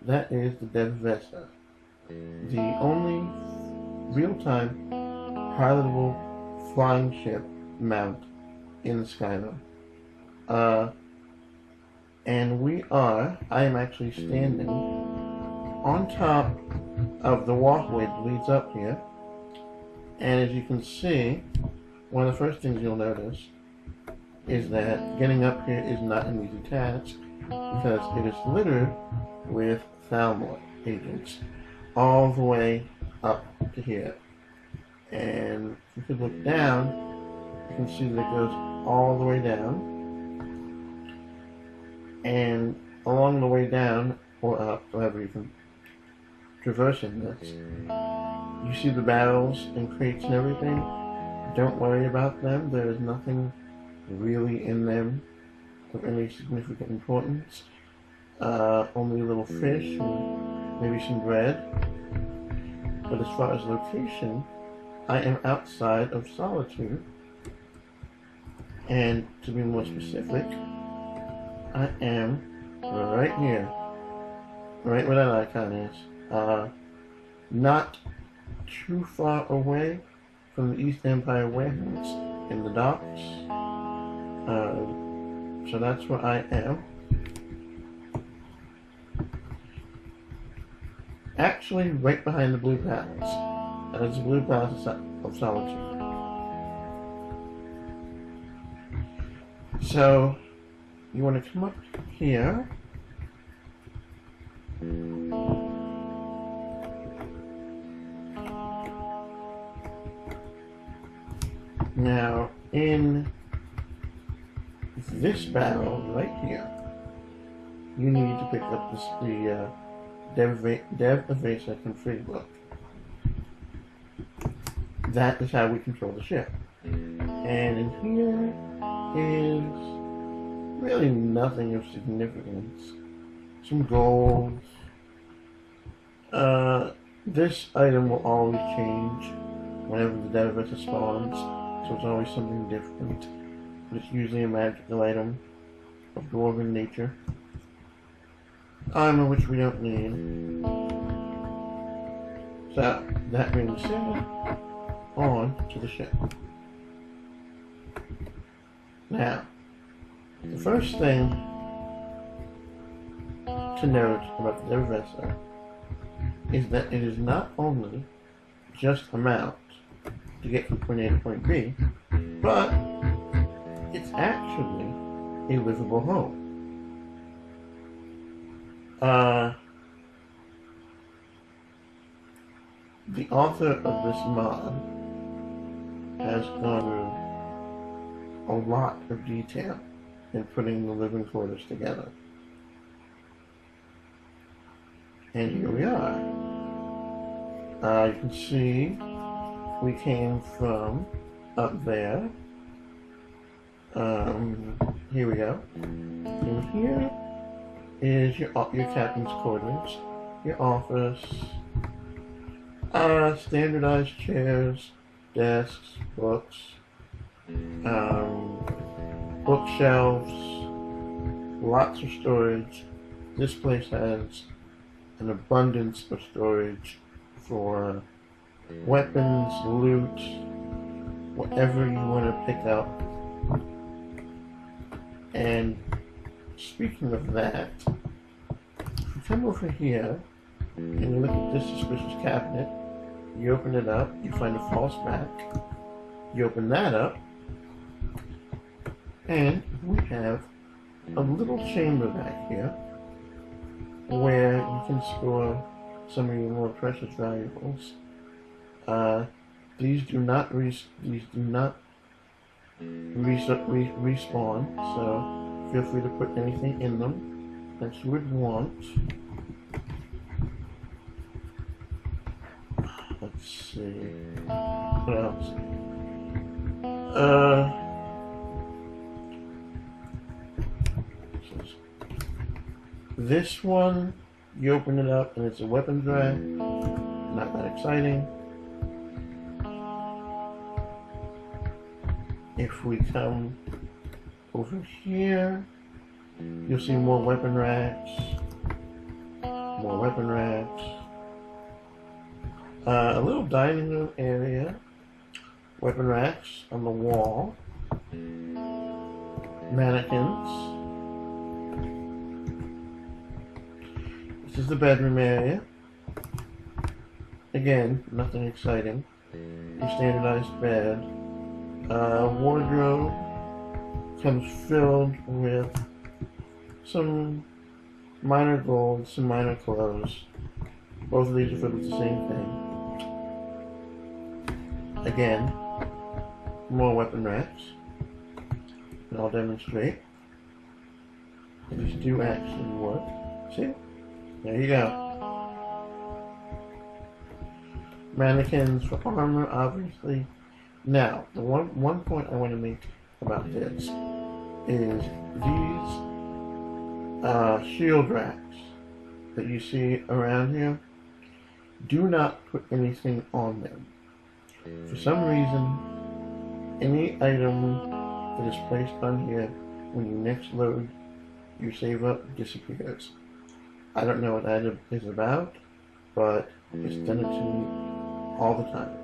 that is the Aveza, the only real-time pilotable flying ship mount in Skyrim. And I am actually standing on top of the walkway that leads up here. And as you can see, one of the first things you'll notice is that getting up here is not an easy task because it is littered with Thalmor agents all the way up to here. And if you could look down, you can see that it goes all the way down. And along the way down, or up, however you can traversing this, you see the barrels and crates and everything. Don't worry about them. There is nothing really in them of any significant importance. Only a little fish and maybe some bread. But as far as location, I am outside of Solitude. And to be more specific, I am right here. Right where that icon is. Not too far away from the East Empire warehouse in the docks. So that's where I am. Actually, right behind the Blue Palace. That is the Blue Palace of Solitude. So, you want to come up here. Now, in this barrel right here, you need to pick up the Dev Aveza config book. That is how we control the ship. And in here is really nothing of significance. Some gold. This item will always change whenever the Dev Aveza spawns. So it's always something different, but it's usually a magical item of dwarven nature. Armor which we don't need. So, that being said, on to the ship. Now, the first thing to note about the Aveza is that it is not only just a mount to get from point A to point B, but it's actually a livable home. The author of this mod has gone through a lot of detail in putting the living quarters together. And here we are. You can see we came from up there. Here we go. And here is your captain's quarters, your office, standardized chairs, desks, books, bookshelves, lots of storage. This place has an abundance of storage for weapons, loot, whatever you want to pick up. And speaking of that, if you come over here and you look at this suspicious cabinet, you open it up, you find a false back, you open that up, and we have a little chamber back here where you can store some of your more precious valuables. These do not respawn, so feel free to put anything in them that you would want. Let's see. What else? This one, you open it up and it's a weapons rack. Not that exciting. If we come over here, you'll see more weapon racks, more more weapon racks. A little dining room area. Weapon racks on the wall. Mannequins. This is the bedroom area. Again, nothing exciting. Your standardized bed. Wardrobe comes filled with some minor gold, some minor clothes. Both of these are filled with the same thing. Again, more weapon racks. And I'll demonstrate. These do actually work. See? There you go. Mannequins for armor, obviously. Now, the one point I want to make about this is these shield racks that you see around here, do not put anything on them. For some reason, any item that is placed on here when you next load your save up disappears. I don't know what that is about, but it's done it to me all the time.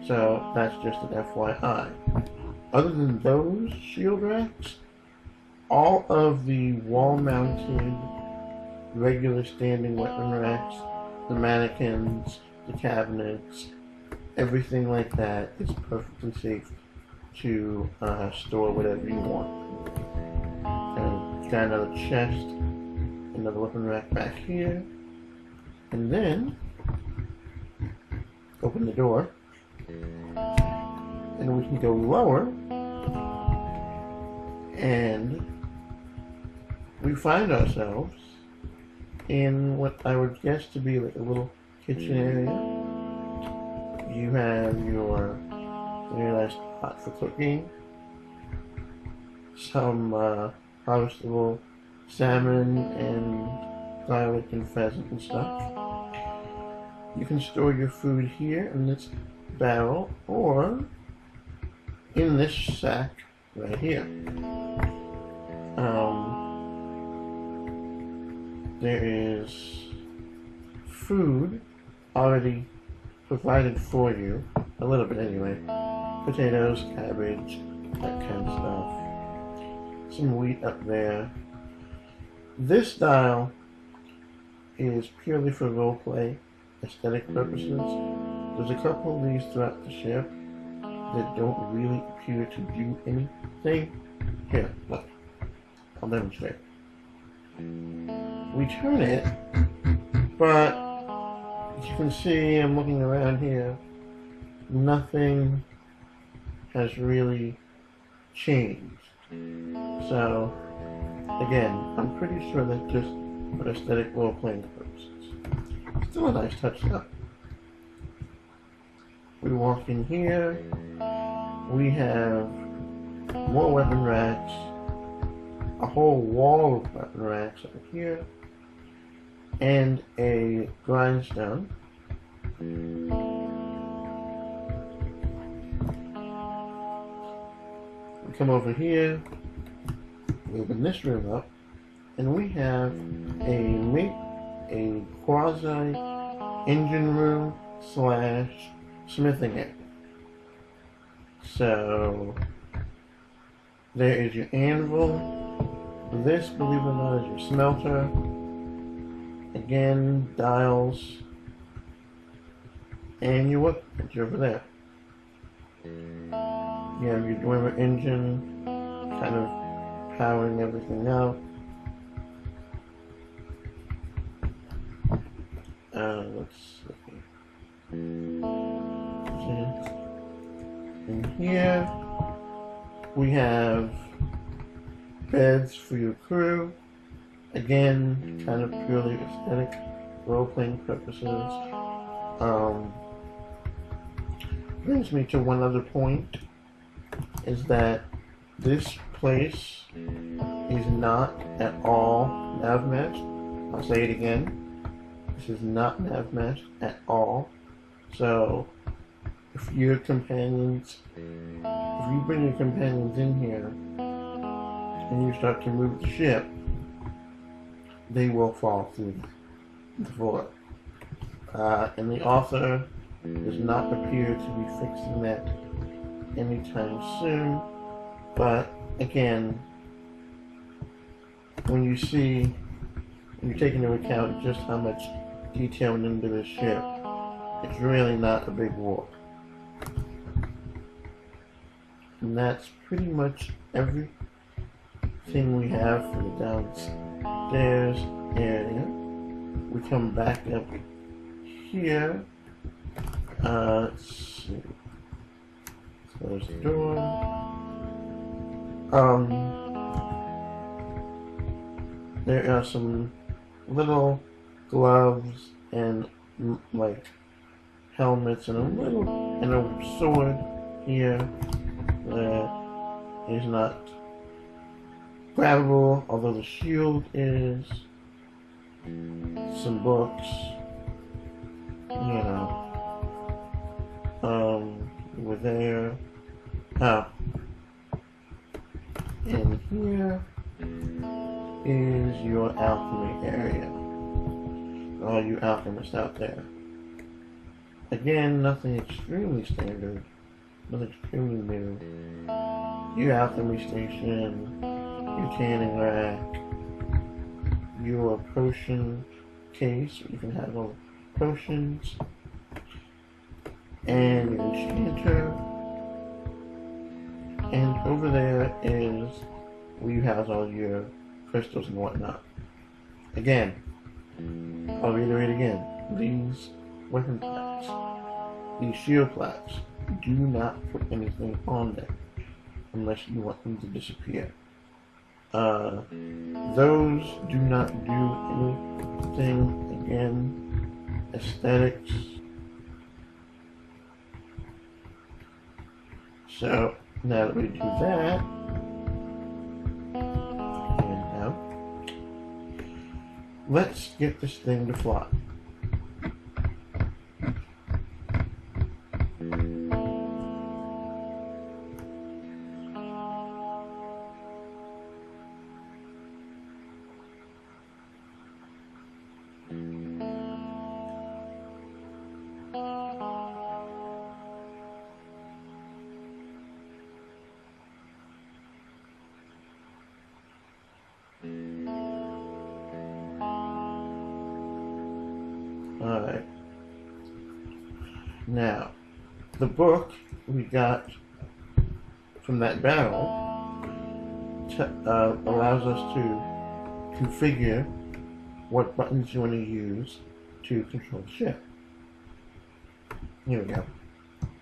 So that's just an FYI. Other than those shield racks, all of the wall-mounted regular standing weapon racks, the mannequins, the cabinets, everything like that is perfectly safe to store whatever you want. And got another chest, another weapon rack back here, and then open the door, and we can go lower, and we find ourselves in what I would guess to be like a little kitchen area. You have your very nice pot for cooking, some harvestable salmon and garlic and pheasant and stuff. You can store your food here in this barrel or in this sack right here. There is food already provided for you, a little bit anyway. Potatoes, cabbage, that kind of stuff. Some wheat up there. This dial is purely for roleplay, aesthetic purposes. There's a couple of these throughout the ship that don't really appear to do anything. Here, look. I'll demonstrate. We turn it, but as you can see, I'm looking around here, nothing has really changed. So, again, I'm pretty sure that's just for aesthetic role-playing purposes. Still a nice touch though. We walk in here, we have more weapon racks, a whole wall of weapon racks over here, and a grindstone. We come over here, we open this room up, and we have a quasi engine room slash smithing area. So there is your anvil. This, believe it or not, is your smelter. Again, dials, and your workbench over there. You have your Dwemer engine, kind of powering everything out. Let's see. In here, we have beds for your crew. Again, kind of purely aesthetic, role-playing purposes. Brings me to one other point, is that this place is not at all nav-matched. I'll say it again. This is not nav-matched at all. So, if your companions, if you bring your companions in here, and you start to move the ship, they will fall through. before. And the author does not appear to be fixing that anytime soon. But again, when you take into account just how much detail went into this ship, it's really not a big warp. And that's pretty much everything we have for the downstairs area. We come back up here. Let's see. Close the door. There are some little gloves and like helmets and a sword here that is not grabbable, although the shield is. Some books, over there. And here is your alchemy area. All you alchemists out there. Again, nothing extremely standard, nothing extremely new. Your alchemy station, your canning rack, your potion case, where you can have all potions, and your enchanter. And over there is where you house all your crystals and whatnot. Again, I'll reiterate again, these weapon plaques, these shield plaques, do not put anything on them unless you want them to disappear. Those do not do anything, again, aesthetics. So, now that we do that, and now, let's get this thing to fly. Alright. Now, the book we got from that battle allows us to configure what buttons you want to use to control the ship. Here we go.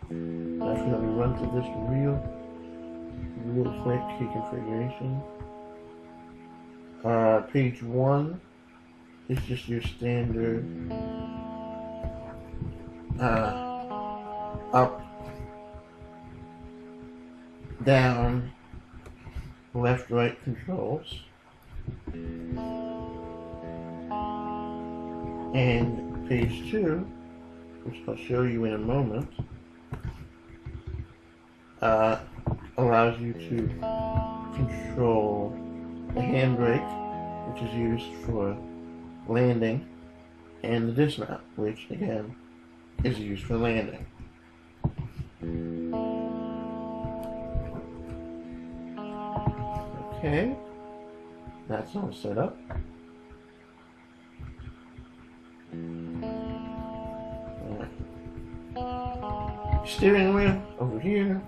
Actually, let me run through this real quick key configuration. Page 1 is just your standard up, down, left, right controls. And page 2, which I'll show you in a moment, allows you to control the handbrake, which is used for landing, and the dismount, which again is used for landing. Okay, that's all set up. Steering wheel over here.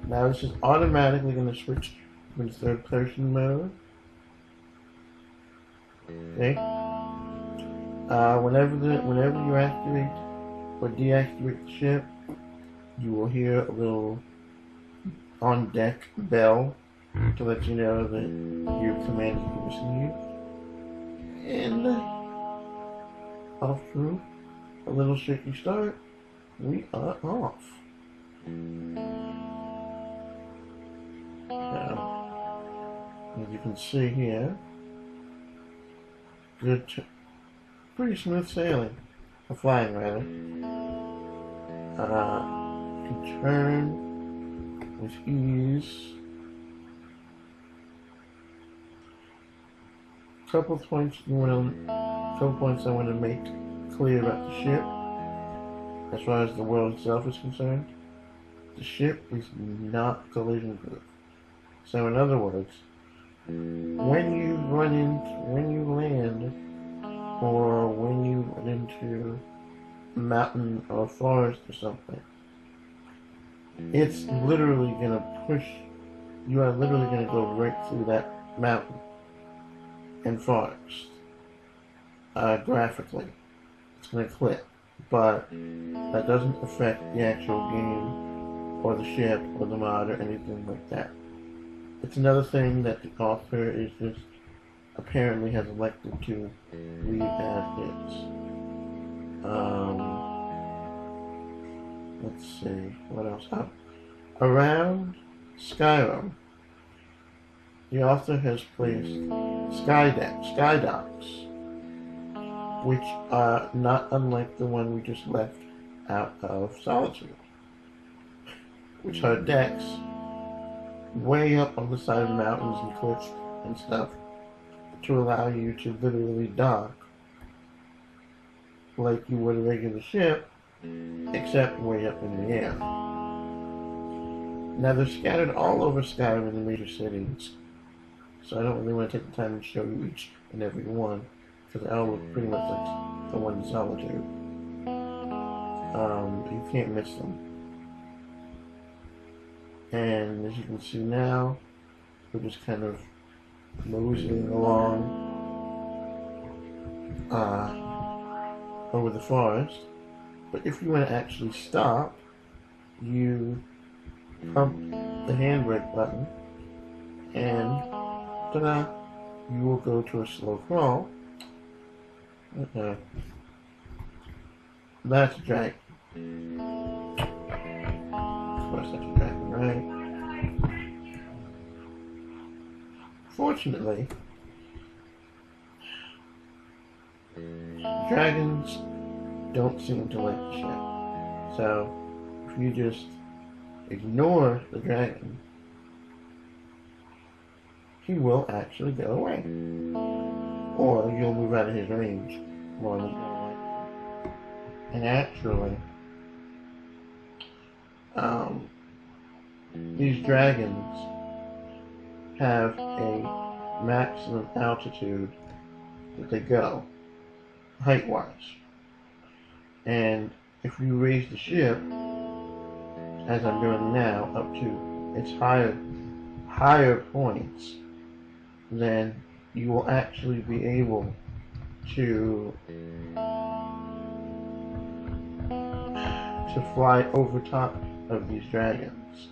Now this is automatically going to switch into third person mode. Okay. Whenever you activate or deactivate the ship, you will hear a little on deck bell to let you know that your command is received. And off to a little shaky start, we are off. Now, as you can see here, pretty smooth sailing, or flying rather. can turn with ease. Couple points I want to make clear about the ship. As far as the world itself is concerned, the ship is not collision proof. So in other words, when you land, or when you run into a mountain or a forest or something, it's literally gonna push. You are literally gonna go right through that mountain and forest. Graphically, it's gonna clip, but that doesn't affect the actual game or the ship or the mod or anything like that. It's another thing that the author is just apparently has elected to leave as is. Let's see, what else? Around Skyrim, the author has placed sky docks, which are not unlike the one we just left out of Solitude, which are decks way up on the side of the mountains and cliffs and stuff to allow you to literally dock like you would a regular ship, except way up in the air. Now they're scattered all over Skyrim in the major cities, so I don't really want to take the time to show you each and every one, because they all look pretty much like the one in Solitude. You can't miss them. And as you can see now, we're just kind of moseying along over the forest. But if you want to actually stop, you pump the handbrake button, and ta-da, you will go to a slow crawl. That's a dragon. Of course, that's a dragon, right? Fortunately, dragons don't seem to like the ship. So, if you just ignore the dragon, he will actually go away. Or you'll move out of his range more than go away. And actually, these dragons have a maximum altitude that they go, height-wise. And if you raise the ship, as I'm doing now, up to its higher points, then you will actually be able to fly over top of these dragons.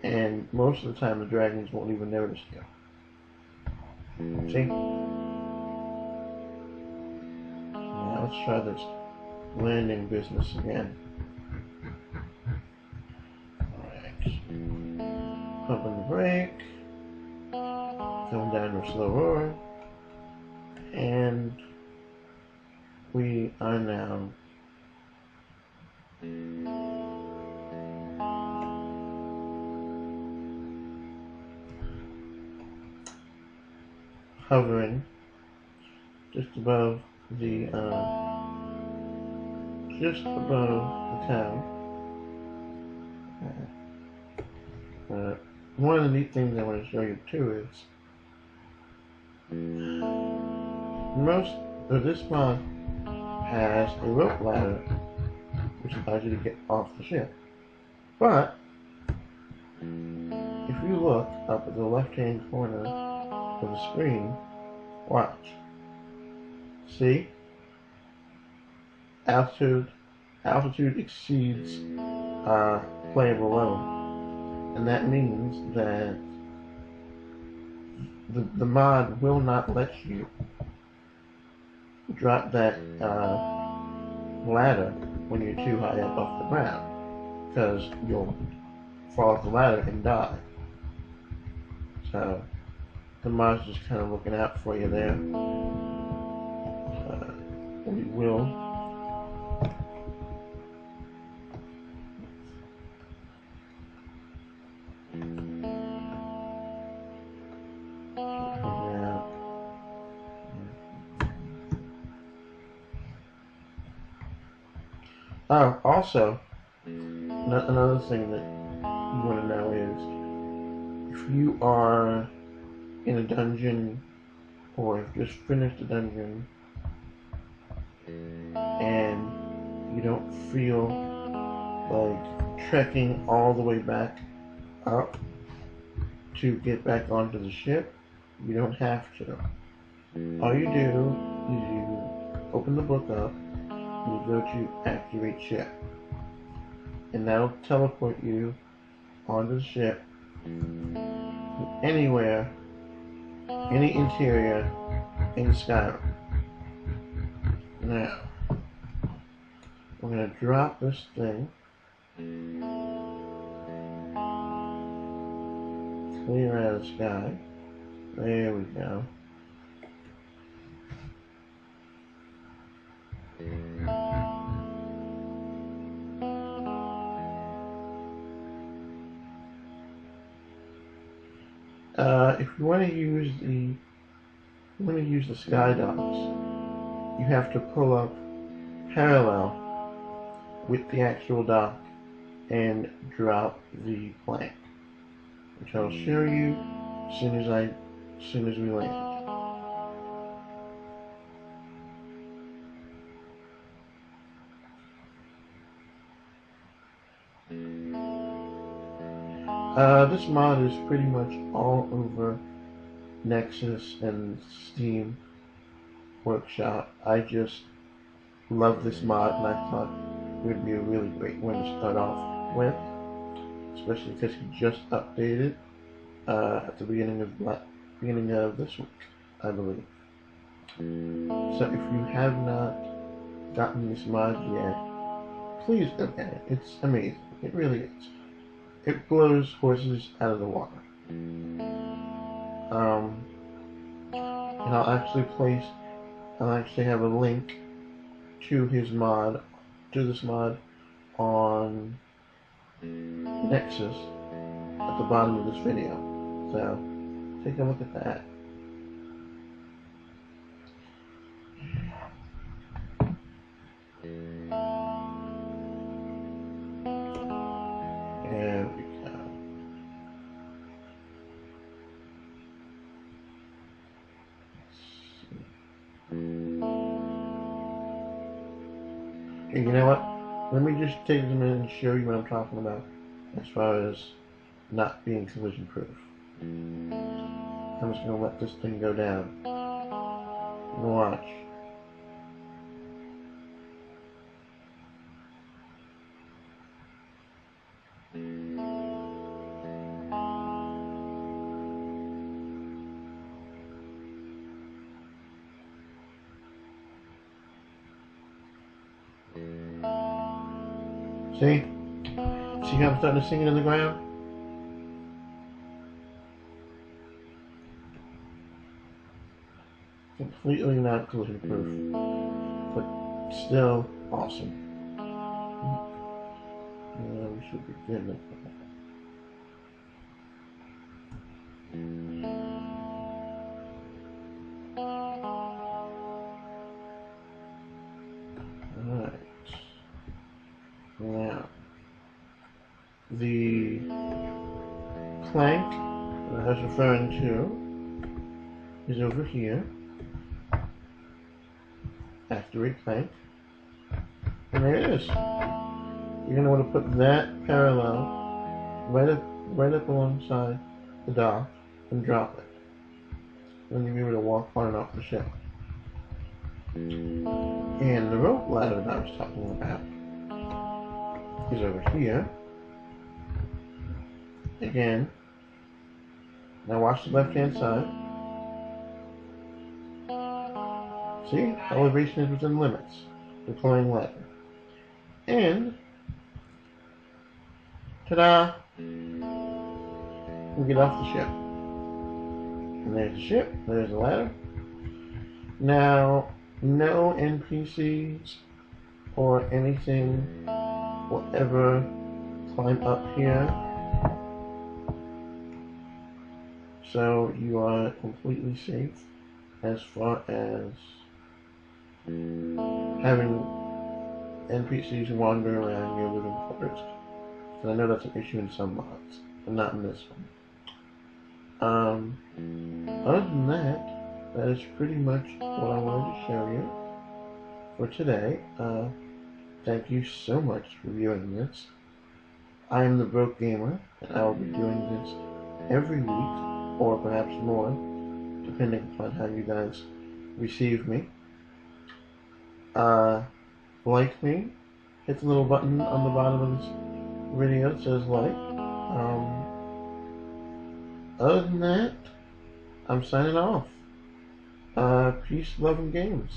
And most of the time the dragons won't even notice you. See? Now let's try this landing business again. Alright. Pumping the brake. Going down to a slow roar. And we are now hovering just above the town. One of the neat things I want to show you too is most of this mod has a rope ladder which allows you to get off the ship. But if you look up at the left hand corner of the screen, watch. See? Altitude exceeds playable level. And that means that the mod will not let you drop that ladder when you're too high up off the ground, because you'll fall off the ladder and die. So the mod's just kind of looking out for you there. We will Also, another thing that you want to know is if you are in a dungeon or have just finished a dungeon and you don't feel like trekking all the way back up to get back onto the ship, you don't have to. All you do is you open the book up and you go to activate ship. And that'll teleport you onto the ship anywhere, any interior in Skyrim. Now, we're going to drop this thing. Clear out of the sky. There we go. If you want to use the sky docks, you have to pull up parallel with the actual dock and drop the plank, which I'll show you as soon as we land. This mod is pretty much all over Nexus and Steam Workshop. I just love this mod and I thought it would be a really great one to start off with, especially because he just updated at the beginning of this week, I believe. So if you have not gotten this mod yet, please look at it. It's amazing. It really is. It blows horses out of the water. And I'll actually have a link to this mod on Nexus at the bottom of this video. So take a look at that. There we go. Okay, you know what? Let me just take a minute and show you what I'm talking about as far as not being collision proof. I'm just going to let this thing go down. Watch. See? See how I'm starting to sink it in the ground? Completely not collision proof, but still awesome. Yeah, we should be good with that. Alright. Now, the plank that I was referring to is over here. Activate plank. And there it is. You're going to want to put that parallel right up alongside the dock and drop it. Then you'll be able to walk on and off the ship. And the rope ladder that I was talking about is over here. Again. Now watch the left hand side. See? Elevation is within limits. Deploying ladder. And ta-da! We get off the ship. And there's the ship, there's the ladder. Now, no NPCs or anything will ever climb up here. So you are completely safe as far as having NPCs wandering around your living quarters. And I know that's an issue in some mods, but not in this one. Other than that, that is pretty much what I wanted to show you for today. Thank you so much for viewing this. I am the Broke Gamer, and I will be doing this every week, or perhaps more, depending upon how you guys receive me. Like me, hit the little button on the bottom of this video that says like. Other than that, I'm signing off. Peace, love, and games.